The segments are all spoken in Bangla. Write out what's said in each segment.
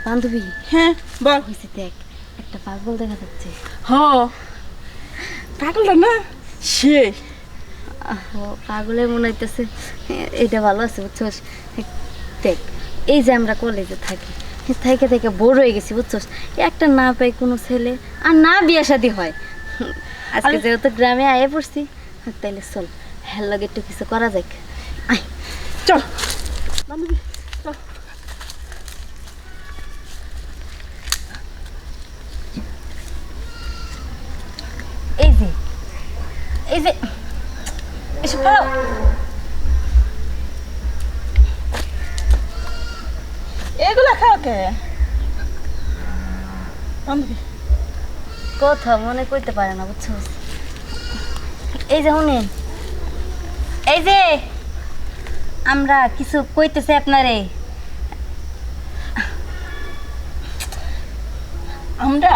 বান্ধবী, হ্যাঁ বল। হয়েছে দেখ, একটা পাগল দেখা যাচ্ছে। হ পাগলটা না সে পাগলের মনে হইতেছে এটা ভালো আছে বুঝছস। দেখ, এই যে আমরা কলেজে থাকি, থেকে থেকে বোর হয়ে গেছি বুঝছস। একটা না পাই কোনো ছেলে, আর না বিয়ে শাদী হয়। আজকে যেহেতু গ্রামে আয়ে পড়ছি, তাইলে চল হ্যাঁ লগে একটু কিছু করা যাক। আয় চল বান্ধবী চল। এই যে এই যে এসব করো। এগুলা খাও কে বান্ধবী? কথা মনে করতে পারে না বুঝছো। এই যে শুনেন, এই যে আমরা কিছু কইতেছি আপনারে। আমরা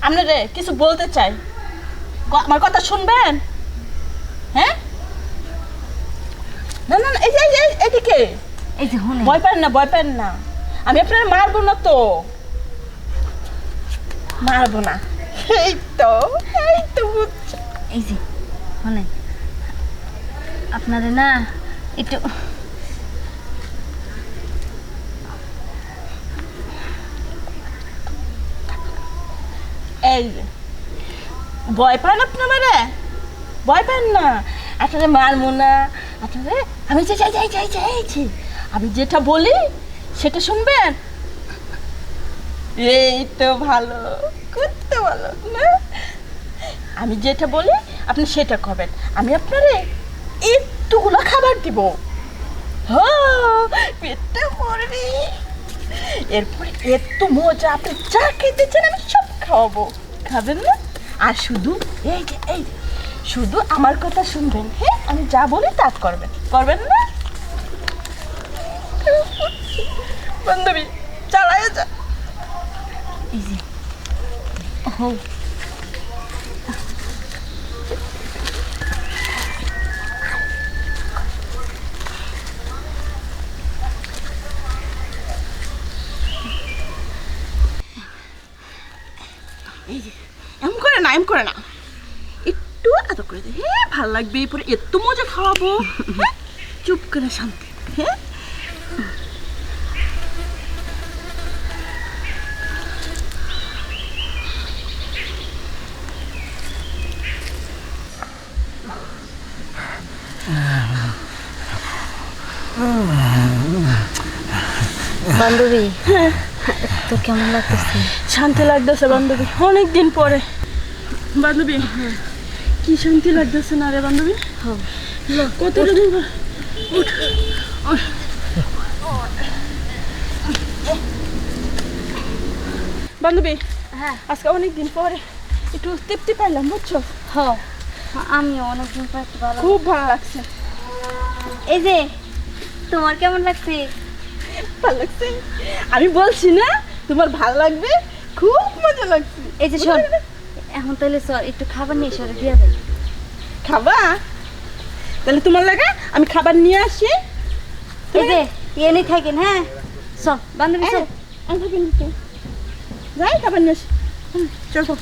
আপনারে কিছু বলতে চাই, আমার কথা শুনবেন? হ্যাঁ না না না, এই যে এদিকে। এই যে শুনেন, ভয় পান না, ভয় পান না, আমি আপনার মারবো না তো, মারবো না। এই তো বুঝছো। এই যে শুনেন, আপনারে না একটু এই যে ভয় পান আপনি আমারে? ভয় পান না, আপনারে মারবো না। আপনারে আমি চাইছি আমি যেটা বলি সেটা শুনবেন। এই তো ভালো, করতে ভালো না। আমি যেটা বলি আপনি সেটা খাবেন। আমি আপনারে একটুগুলো খাবার দিব, পেটটা ভরবে। এরপরে এত মজা, আপনি যা খেতে চান আমি সব খাওয়াবো, খাবেন না? আর শুধু এই যে শুধু আমার কথা শুনবেন, হ্যাঁ? আমি যা বলি তা করবেন, করবেন না? বান্ধবী চালায় যা। এই যে হো এই যে এমন করে না, একটু আদর করে দে, হ্যাঁ? ভালো লাগবে, এরপরে এত মজা খাওয়াবো, হ্যাঁ? চুপ করে শান্তি, হ্যাঁ? বান্ধবী, তোর কেমন লাগতেছে? শান্তি লাগতেছে বান্ধবী, অনেক দিন পরে। বান্ধবী কি শান্তি লাগতেছে না রে বান্ধবী? কত দিন পর। উঠ, উঠ। বান্ধবী হ্যাঁ আজকে অনেক দিন পরে একটু তৃপ্তি পাইলাম বুঝছো। হ্যাঁ, আমি অনেকদিন পর একটু ভালো। খুব ভালো লাগছে। এই যে তোমার কেমন লাগছে? ভালো লাগছে, আমি বলছি না তোমার ভালো লাগবে, খুব মজা লাগছে। এই যে শোন, এখন তাহলে চল একটু খাবার নিয়ে সরে দিয়া দেয়। খাবা? তাহলে তোমার লাগে আমি খাবার নিয়ে আসি। এই যে এনে থাকেন, হ্যাঁ চল বান্ধবী চল। আমি যাই খাবার নিয়ে আসি। চল চল।